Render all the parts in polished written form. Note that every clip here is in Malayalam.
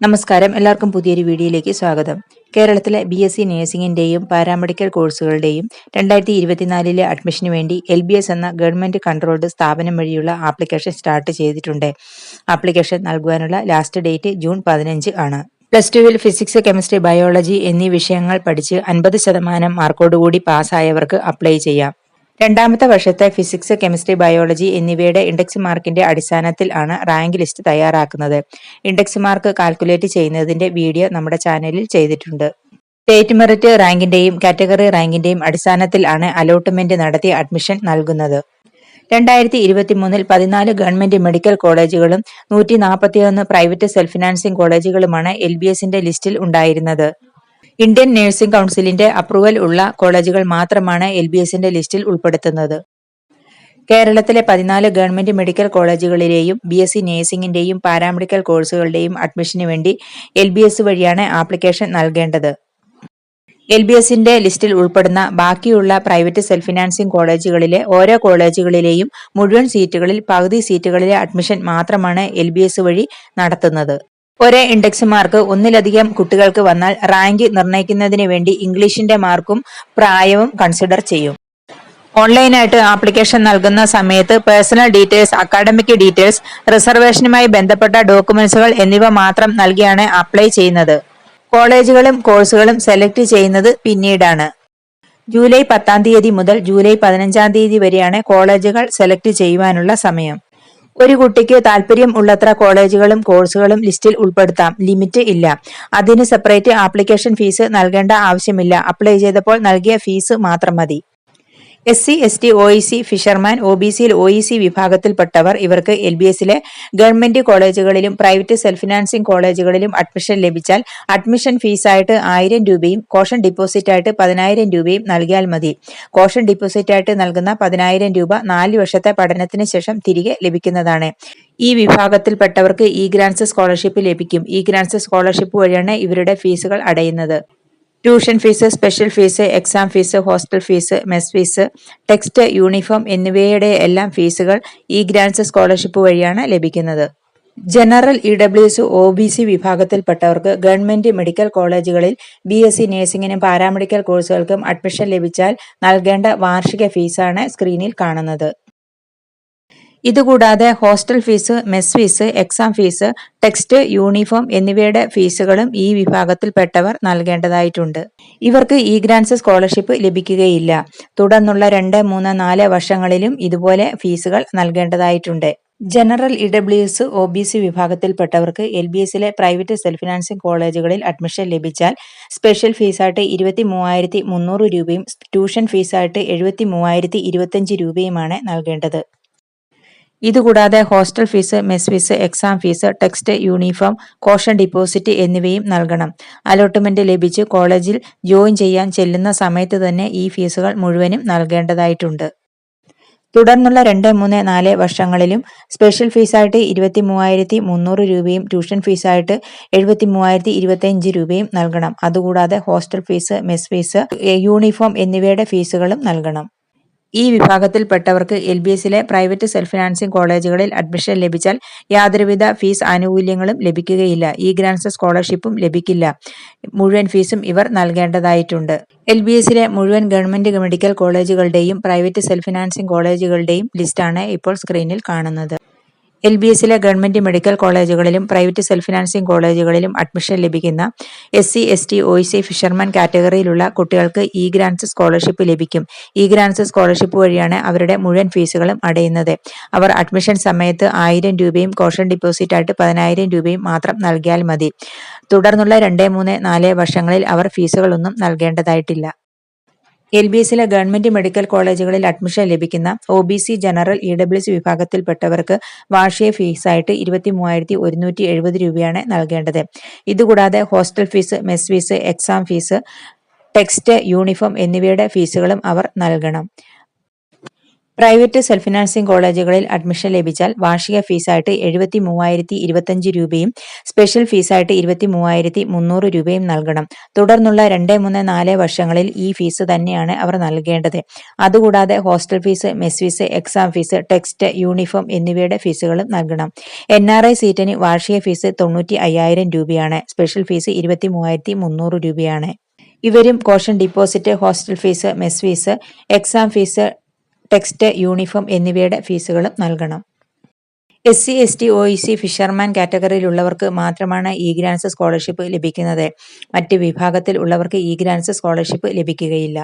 നമസ്കാരം, എല്ലാവർക്കും പുതിയൊരു വീഡിയോയിലേക്ക് സ്വാഗതം. കേരളത്തിലെ BSc നഴ്സിംഗിന്റെയും പാരാമെഡിക്കൽ കോഴ്സുകളുടെയും 2024 അഡ്മിഷന് വേണ്ടി LBS എന്ന ഗവൺമെന്റ് കൺട്രോൾഡ് സ്ഥാപനം വഴിയുള്ള ആപ്ലിക്കേഷൻ സ്റ്റാർട്ട് ചെയ്തിട്ടുണ്ട്. ആപ്ലിക്കേഷൻ നൽകുവാനുള്ള ലാസ്റ്റ് ഡേറ്റ് ജൂൺ 15 ആണ്. +2 ഫിസിക്സ്, കെമിസ്ട്രി, ബയോളജി എന്നീ വിഷയങ്ങൾ പഠിച്ച് 50% മാർക്കോടുകൂടി പാസ്സായവർക്ക് അപ്ലൈ ചെയ്യാം. രണ്ടാമത്തെ വർഷത്തെ ഫിസിക്സ്, കെമിസ്ട്രി, ബയോളജി എന്നിവയുടെ ഇൻഡെക്സ് മാർക്കിന്റെ അടിസ്ഥാനത്തിൽ ആണ് റാങ്ക് ലിസ്റ്റ് തയ്യാറാക്കുന്നത്. ഇൻഡെക്സ് മാർക്ക് കാൽക്കുലേറ്റ് ചെയ്യുന്നതിന്റെ വീഡിയോ നമ്മുടെ ചാനലിൽ ചെയ്തിട്ടുണ്ട്. സ്റ്റേറ്റ് മെറിറ്റ് റാങ്കിന്റെയും കാറ്റഗറി റാങ്കിന്റെയും അടിസ്ഥാനത്തിൽ ആണ് അലോട്ട്മെന്റ് നടത്തി അഡ്മിഷൻ നൽകുന്നത്. 2023 14 ഗവൺമെന്റ് മെഡിക്കൽ കോളേജുകളും 141 പ്രൈവറ്റ് സെൽഫ് ഫിനാൻസിംഗ് കോളേജുകളുമാണ് LBSന്റെ ലിസ്റ്റിൽ ഉണ്ടായിരുന്നത്. ഇന്ത്യൻ നഴ്സിംഗ് കൗൺസിലിന്റെ അപ്രൂവൽ ഉള്ള കോളേജുകൾ മാത്രമാണ് LBSന്റെ ലിസ്റ്റിൽ ഉൾപ്പെടുത്തുന്നത്. കേരളത്തിലെ 14 ഗവൺമെന്റ് മെഡിക്കൽ കോളേജുകളിലെയും BSc നഴ്സിംഗിന്റെയും പാരാമെഡിക്കൽ കോഴ്സുകളുടെയും അഡ്മിഷന് വേണ്ടി LBS വഴിയാണ് ആപ്ലിക്കേഷൻ നൽകേണ്ടത്. LBSന്റെ ലിസ്റ്റിൽ ഉൾപ്പെടുന്ന ബാക്കിയുള്ള പ്രൈവറ്റ് സെൽഫ് ഫിനാൻസിംഗ് കോളേജുകളിലെ ഓരോ കോളേജുകളിലെയും മുഴുവൻ സീറ്റുകളിൽ പകുതി സീറ്റുകളിലെ അഡ്മിഷൻ മാത്രമാണ് LBS വഴി നടത്തുന്നത്. ഒരേ ഇൻഡെക്സ് മാർക്ക് ഒന്നിലധികം കുട്ടികൾക്ക് വന്നാൽ റാങ്ക് നിർണ്ണയിക്കുന്നതിന് വേണ്ടി ഇംഗ്ലീഷിന്റെ മാർക്കും പ്രായവും കൺസിഡർ ചെയ്യും. ഓൺലൈനായിട്ട് ആപ്ലിക്കേഷൻ നൽകുന്ന സമയത്ത് പേഴ്സണൽ ഡീറ്റെയിൽസ്, അക്കാഡമിക് ഡീറ്റെയിൽസ്, റിസർവേഷനുമായി ബന്ധപ്പെട്ട ഡോക്യുമെന്റ്സുകൾ എന്നിവ മാത്രം നൽകിയാണ് അപ്ലൈ ചെയ്യുന്നത്. കോളേജുകളും കോഴ്സുകളും സെലക്ട് ചെയ്യുന്നത് പിന്നീടാണ്. ജൂലൈ 10 മുതൽ ജൂലൈ 15 വരെയാണ് കോളേജുകൾ സെലക്ട് ചെയ്യുവാനുള്ള സമയം. ഒരു കുട്ടിക്ക് താല്പര്യം ഉള്ളത്ര കോളേജുകളും കോഴ്സുകളും ലിസ്റ്റിൽ ഉൾപ്പെടുത്താം. ലിമിറ്റ് ഇല്ല. അതിന് സെപ്പറേറ്റ് ആപ്ലിക്കേഷൻ ഫീസ് നൽകേണ്ട ആവശ്യമില്ല. അപ്ലൈ ചെയ്തപ്പോൾ നൽകിയ ഫീസ് മാത്രം മതി. SC, ST, OEC, ഫിഷർമാൻ, OBCയിൽ OEC വിഭാഗത്തിൽപ്പെട്ടവർ ഇവർക്ക് LBSലെ ഗവൺമെന്റ് കോളേജുകളിലും പ്രൈവറ്റ് സെൽഫ് ഫിനാൻസിംഗ് കോളേജുകളിലും അഡ്മിഷൻ ലഭിച്ചാൽ അഡ്മിഷൻ ഫീസായിട്ട് 1000 രൂപയും കോഷൻ ഡിപ്പോസിറ്റ് ആയിട്ട് 10000 രൂപയും നൽകിയാൽ മതി. കോഷൻ ഡിപ്പോസിറ്റ് ആയിട്ട് നൽകുന്ന 10000 രൂപ 4 വർഷത്തെ പഠനത്തിന് ശേഷം തിരികെ ലഭിക്കുന്നതാണ്. ഈ വിഭാഗത്തിൽപ്പെട്ടവർക്ക് ഇ-ഗ്രാന്റ്സ് സ്കോളർഷിപ്പ് ലഭിക്കും. ഇ-ഗ്രാന്റ്സ് സ്കോളർഷിപ്പ് വഴിയാണ് ഇവരുടെ ഫീസുകൾ അടയുന്നത്. Tuition fees, special fees, exam fees, hostel fees, mess fees, text, uniform എന്നിവയുടെ എല്ലാം ഫീസുകൾ ഇ-ഗ്രാന്റ്സ് സ്കോളർഷിപ്പ് വഴിയാണ് ലഭിക്കുന്നത്. ജനറൽ, EWS, OBC വിഭാഗത്തിൽപ്പെട്ടവർക്ക് ഗവൺമെന്റ് മെഡിക്കൽ കോളേജുകളിൽ BSc നഴ്സിംഗിനും പാരാമെഡിക്കൽ കോഴ്സുകൾക്കും അഡ്മിഷൻ ലഭിച്ചാൽ നൽകേണ്ട വാർഷിക ഫീസാണ് സ്ക്രീനിൽ കാണുന്നത്. ഇതുകൂടാതെ hostel fees, mess fees, exam fees, text, uniform എന്നിവയുടെ ഫീസുകളും ഈ വിഭാഗത്തിൽപ്പെട്ടവർ നൽകേണ്ടതായിട്ടുണ്ട്. ഇവർക്ക് ഇ-ഗ്രാന്റ്സ് സ്കോളർഷിപ്പ് ലഭിക്കുകയില്ല. തുടർന്നുള്ള 2, 3, 4 വർഷങ്ങളിലും ഇതുപോലെ ഫീസുകൾ നൽകേണ്ടതായിട്ടുണ്ട്. ജനറൽ, EWS, OBC വിഭാഗത്തിൽപ്പെട്ടവർക്ക് LBSലെ പ്രൈവറ്റ് സെൽഫ് ഫിനാൻസിംഗ് കോളേജുകളിൽ അഡ്മിഷൻ ലഭിച്ചാൽ സ്പെഷ്യൽ ഫീസായിട്ട് 23,300 രൂപയും ട്യൂഷൻ ഫീസായിട്ട് 73,025 രൂപയുമാണ് നൽകേണ്ടത്. ഇതുകൂടാതെ hostel fees, mess fees, exam fees, text, uniform, caution deposit എന്നിവയും നൽകണം. അലോട്ട്മെന്റ് ലഭിച്ച് കോളേജിൽ ജോയിൻ ചെയ്യാൻ ചെല്ലുന്ന സമയത്ത് തന്നെ ഈ ഫീസുകൾ മുഴുവനും നൽകേണ്ടതായിട്ടുണ്ട്. തുടർന്നുള്ള 2, 3, 4 വർഷങ്ങളിലും സ്പെഷ്യൽ ഫീസായിട്ട് 23,300 രൂപയും ട്യൂഷൻ ഫീസായിട്ട് 73,025 രൂപയും നൽകണം. അതുകൂടാതെ hostel fees, mess fees, uniform എന്നിവയുടെ ഫീസുകളും നൽകണം. ഈ വിഭാഗത്തിൽപ്പെട്ടവർക്ക് LBSലെ പ്രൈവറ്റ് സെൽഫ് ഫിനാൻസിംഗ് കോളേജുകളിൽ അഡ്മിഷൻ ലഭിച്ചാൽ യാതൊരുവിധ ഫീസ് ആനുകൂല്യങ്ങളും ലഭിക്കുകയില്ല. ഇ-ഗ്രാന്റ്സ് സ്കോളർഷിപ്പും ലഭിക്കില്ല. മുഴുവൻ ഫീസും ഇവർ നൽകേണ്ടതായിട്ടുണ്ട്. LBSലെ മുഴുവൻ ഗവൺമെന്റ് മെഡിക്കൽ കോളേജുകളുടെയും പ്രൈവറ്റ് സെൽഫ് ഫിനാൻസിംഗ് കോളേജുകളുടെയും ലിസ്റ്റാണ് ഇപ്പോൾ സ്ക്രീനിൽ കാണുന്നത്. LBSലെ ഗവൺമെന്റ് മെഡിക്കൽ കോളേജുകളിലും പ്രൈവറ്റ് സെൽഫ് ഫിനാൻസിംഗ് കോളേജുകളിലും അഡ്മിഷൻ ലഭിക്കുന്ന SC, ST, OEC, ഫിഷർമാൻ കാറ്റഗറിയിലുള്ള കുട്ടികൾക്ക് ഇ-ഗ്രാന്റ്സ് സ്കോളർഷിപ്പ് ലഭിക്കും. ഇ-ഗ്രാന്റ്സ് സ്കോളർഷിപ്പ് വഴിയാണ് അവരുടെ മുഴുവൻ ഫീസുകളും അടയുന്നത്. അവർ അഡ്മിഷൻ സമയത്ത് 1000 രൂപയും കോഷൻ ഡിപ്പോസിറ്റ് ആയിട്ട് 10000 രൂപയും മാത്രം നൽകിയാൽ മതി. തുടർന്നുള്ള 2, 3, 4 വർഷങ്ങളിൽ അവർ ഫീസുകളൊന്നും നൽകേണ്ടതായിട്ടില്ല. LBSലെ ഗവൺമെന്റ് മെഡിക്കൽ കോളേജുകളിൽ അഡ്മിഷൻ ലഭിക്കുന്ന OBC, ജനറൽ, EWS വിഭാഗത്തിൽപ്പെട്ടവർക്ക് വാർഷിക ഫീസായിട്ട് 23,170 രൂപയാണ് നൽകേണ്ടത്. ഇതുകൂടാതെ hostel fees, mess fees, exam fees, text, uniform എന്നിവയുടെ ഫീസുകളും അവർ നൽകണം. പ്രൈവറ്റ് സെൽഫ് ഫിനാൻസിംഗ് കോളേജുകളിൽ അഡ്മിഷൻ ലഭിച്ചാൽ വാർഷിക ഫീസായിട്ട് 73,025 രൂപയും സ്പെഷ്യൽ ഫീസായിട്ട് 23,300 രൂപയും നൽകണം. തുടർന്നുള്ള 2, 3, 4 വർഷങ്ങളിൽ ഈ ഫീസ് തന്നെയാണ് അവർ നൽകേണ്ടത്. അതുകൂടാതെ hostel fees, mess fees, exam fees, text, uniform എന്നിവയുടെ ഫീസുകളും നൽകണം. NRI സീറ്റിന് വാർഷിക ഫീസ് 95,000 രൂപയാണ്. സ്പെഷ്യൽ ഫീസ് 23,300 രൂപയാണ്. ഇവരും caution deposit, hostel fees, mess fees, exam fees, text, uniform എന്നിവയുടെ ഫീസുകളും നൽകണം. SC, ST, OEC, ഫിഷർമാൻ കാറ്റഗറിയിലുള്ളവർക്ക് മാത്രമാണ് ഇ-ഗ്രാൻസ് സ്കോളർഷിപ്പ് ലഭിക്കുന്നത്. മറ്റ് വിഭാഗത്തിൽ ഉള്ളവർക്ക് ഇ-ഗ്രാൻസ് സ്കോളർഷിപ്പ് ലഭിക്കുകയില്ല.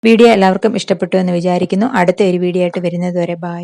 വീഡിയോ എല്ലാവർക്കും ഇഷ്ടപ്പെട്ടു എന്ന് വിചാരിക്കുന്നു. അടുത്ത ഒരു വീഡിയോ ആയിട്ട് വരുന്നത് വരെ ബൈ.